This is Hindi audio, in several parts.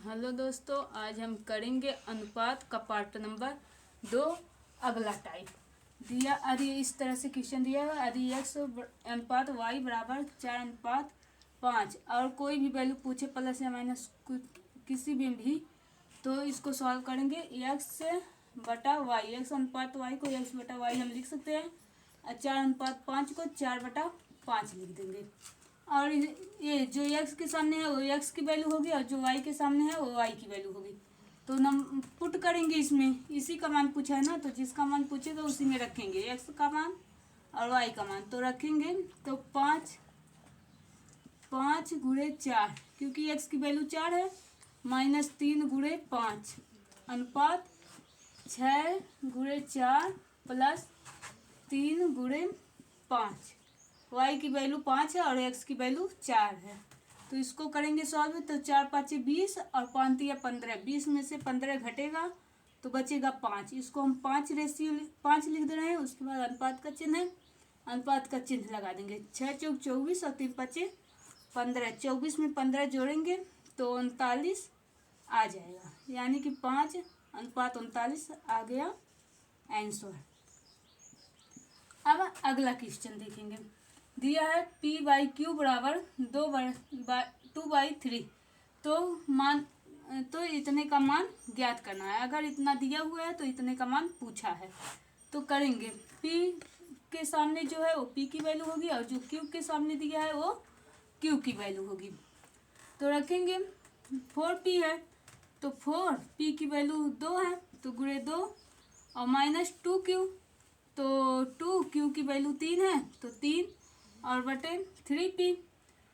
हेलो दोस्तों, आज हम करेंगे अनुपात का पार्ट नंबर 2 अगला टाइप। दिया यदि इस तरह से क्वेश्चन दिया है, यदि x अनुपात y बराबर 4 अनुपात 5 और कोई भी वैल्यू पूछे प्लस या माइनस किसी भी तो इसको सॉल्व करेंगे। x बटा y, x अनुपात y को x बटा y हम लिख सकते हैं और 4 अनुपात 5 को 4 बटा 5 लिख देंगे। और ये जो x के सामने है वो x की वैल्यू होगी और जो y के सामने है वो y की वैल्यू होगी। तो नम पुट करेंगे, इसमें इसी का मान पूछा है ना, तो जिसका मान पूछेगा उसी में रखेंगे x का मान और y का मान। तो रखेंगे तो 5 गुणे 4, क्योंकि x की वैल्यू 4 है, माइनस 3 गुणे 5 अनुपात 6 गुणे 4 प्लस 3 गुणे 5। y की वैल्यू 5 है और x की वैल्यू 4 है। तो इसको करेंगे सॉल्व। तो 4 5 20 और 5 3 15, 20 में से 15 घटेगा तो बचेगा 5। इसको हम 5 लिख दे रहे हैं। उसके बाद अनुपात का चिन्ह है, अनुपात का चिन्ह लगा देंगे। 6 चौक 24 और 3 5 15, 24 में 15 जोड़ेंगे तो 39 आ जाएगा, यानी कि 5 अनुपात 39 आ गया आंसर। अब अगला क्वेश्चन देखेंगे। दिया है p/q बराबर 2/3, तो इतने का मान ज्ञात करना है। अगर इतना दिया हुआ है तो इतने का मान पूछा है। तो करेंगे, p के सामने जो है वो p की वैल्यू होगी और जो q के सामने दिया है वो q की वैल्यू होगी। तो रखेंगे 4p है तो 4p की वैल्यू 2 है तो गुणे 2 और माइनस 2q, तो 2q की वैल्यू 3 है तो 3 और बटे 3p,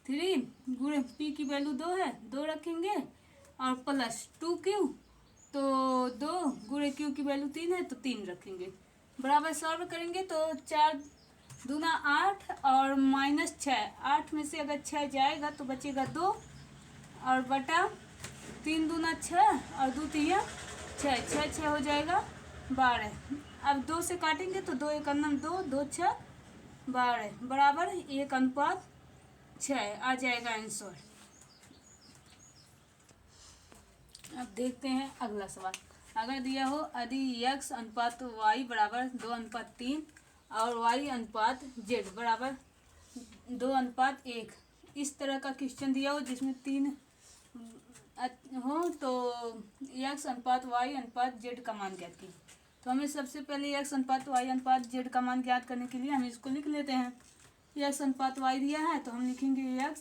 3 गुणे p की वैल्यू 2 है 2 रखेंगे और प्लस 2q, तो 2 गुणे q की वैल्यू 3 है तो 3 रखेंगे। बराबर सॉल्व करेंगे तो 4 दूना 8 और माइनस 6, 8 में से अगर 6 जाएगा तो बचेगा 2 और बटा 3 दूना 6 और 2 3 6, 6 हो जाएगा 12। अब 2 से काटेंगे तो 2 1 2, 2 6 12 बराबर 1 अनुपात 6 आ जाएगा आंसर। अब देखते हैं अगला सवाल। अगर दिया हो यदि x अनुपात y बराबर 2 अनुपात 3 और y अनुपात z बराबर 2 अनुपात 1, इस तरह का क्वेश्चन दिया हो जिसमें 3 हो, तो x अनुपात y अनुपात z का मान ज्ञात कीजिए। तो हमें सबसे पहले x अनुपात y अनुपात z का मान ज्ञात करने के लिए हम इसको लिख लेते हैं। x अनुपात y दिया है तो हम लिखेंगे x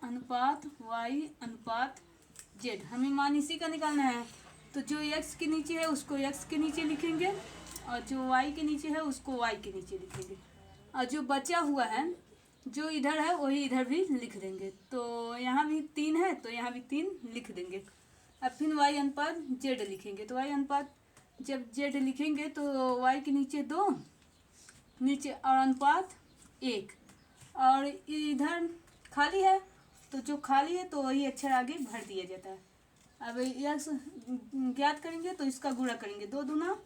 अनुपात y अनुपात z। हमें मान इसी का निकालना है, तो जो x के नीचे है उसको x के नीचे लिखेंगे और जो y के नीचे है उसको y के नीचे लिखेंगे और जो बचा हुआ है जो इधर है वही इधर भी लिख देंगे। तो यहाँ भी 3 है तो यहाँ भी 3 लिख देंगे। अब फिर y अनुपात z लिखेंगे, तो y अनुपात जब z लिखेंगे तो y के नीचे 2 नीचे और अनुपात 1 और इधर खाली है तो जो खाली है तो वही अक्षर आगे भर दिया जाता है। अब यह ज्ञात करेंगे तो इसका गुणा करेंगे, 2 दूना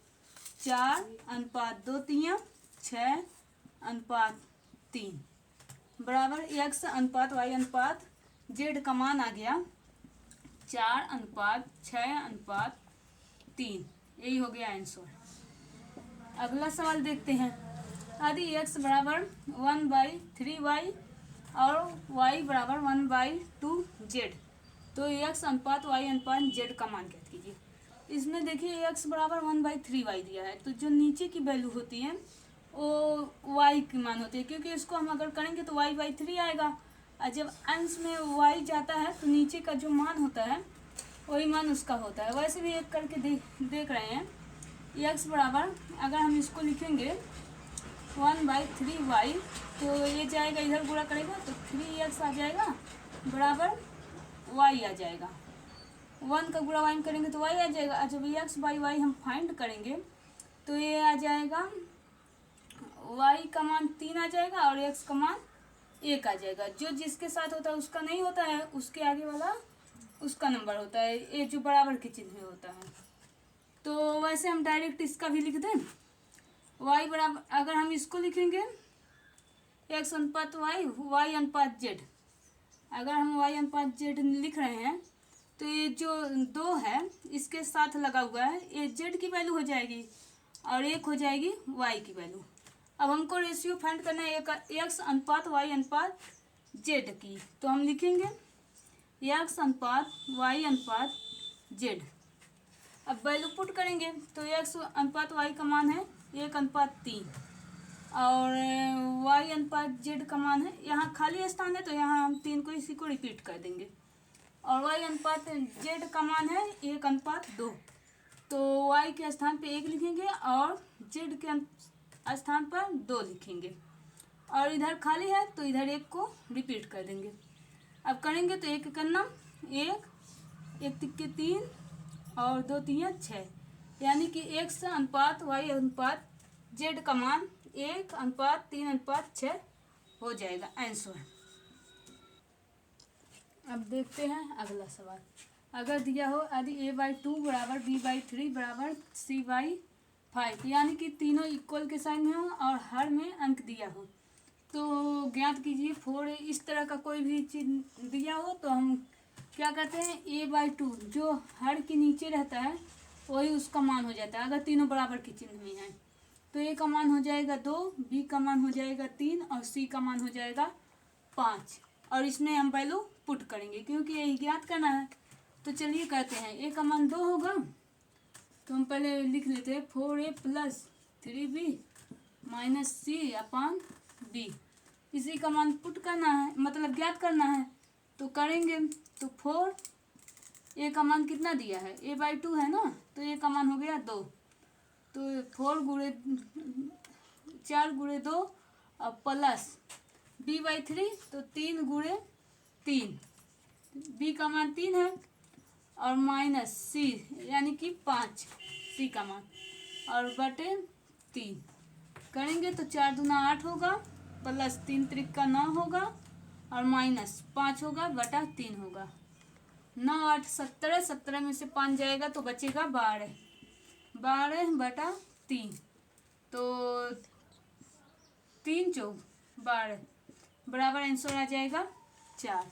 4 अनुपात 2 3 6 अनुपात 3 बराबर x अनुपात y अनुपात z का मान आ गया 4 अनुपात 6 अनुपात 3। यही हो गया आंसर। अगला सवाल देखते हैं। यदि x बराबर 1/3y और y बराबर 1/2z, तो x अनुपात y अनुपात z का मान ज्ञात कीजिए। इसमें देखिए x बराबर 1/3y दिया है, तो जो नीचे की वैल्यू होती है वो y की मान होती है, क्योंकि इसको हम अगर करेंगे तो y/3 आएगा और जब अंश में y जाता है तो नीचे का जो मान होता है वही मान उसका होता है। वैसे भी एक करके देख रहे हैं। x बराबर अगर हम इसको लिखेंगे 1/3y तो ये जाएगा इधर गुणा करेगा तो 3x आ जाएगा बराबर y आ जाएगा। 1 का गुणा y में करेंगे तो y आ जाएगा और जब x/y हम फाइंड करेंगे तो ये आ जाएगा y का मान 3 आ जाएगा और x का मान 1 आ जाएगा। जो जिसके साथ होता है उसका नहीं होता है, उसके आगे वाला उसका नंबर होता है, ये जो बराबर के चिन्ह में होता है। तो वैसे हम डायरेक्ट इसका भी लिख दें, y बराबर अगर हम इसको लिखेंगे x अनुपात y, y अनुपात z अगर हम y अनुपात z लिख रहे हैं तो ये जो 2 है इसके साथ लगा हुआ है, ये z की वैल्यू हो जाएगी और 1 हो जाएगी y की वैल्यू। अब हमको रेशियो फाइंड करना है x अनुपात y अनुपात z की, तो हम लिखेंगे x अनुपात y अनुपात z। अब वैल्यू पुट करेंगे तो x अनुपात y का मान है 1:3 और y अनुपात z का मान है, यहाँ खाली स्थान है तो यहाँ हम 3 को इसी को रिपीट कर देंगे, और y अनुपात z का मान है 1:2, तो y के स्थान पे 1 लिखेंगे और z के स्थान पर 2 लिखेंगे, और इधर खाली है तो इधर 1 को रिपीट कर देंगे। अब करेंगे तो 1 का नाम 1, 1 तिक्के 3 और 2 तिया 6, यानी कि x अनुपात y अनुपात z का मान 1:3:6 हो जाएगा आंसर। अब देखते हैं अगला सवाल। अगर दिया हो यदि a/2 बराबर b/3 बराबर c/5, यानी कि तीनों इक्वल के साइन में हो और हर में अंक दिया हो, तो ज्ञात कीजिए 4। इस तरह का कोई भी चीज दिया हो तो हम क्या करते हैं, a/2 जो हर के नीचे रहता है वही उसका मान हो जाता है अगर तीनों बराबर के चिन्ह में हैं, तो a का मान हो जाएगा 2, b का मान हो जाएगा 3 और c का मान हो जाएगा 5, और इसमें हम वैल्यू पुट करेंगे क्योंकि यही ज्ञात करना है। तो चलिए करते हैं, a का मान 2 होगा तो हम पहले लिख लेते हैं 4a + 3b - c/b, इसी का मान पुट करना है, मतलब ज्ञात करना है, तो करेंगे। तो 4a का मान कितना दिया है, a/2 है ना, तो a का मान हो गया 2, तो 4 × 2 और प्लस b/3 तो 3 × 3, b का मान 3 है और माइनस c यानी कि 5 c का मान और बटे 3 करेंगे तो 4 दूना 8 होगा प्लस 3 त्रिका 9 होगा और माइनस 5 होगा बटा 3 होगा। 9 8 17, 17 में से 5 जाएगा तो बचेगा 12, 12 बटा 3, तो 3 × 4 = 12 बराबर आंसर आ जाएगा 4।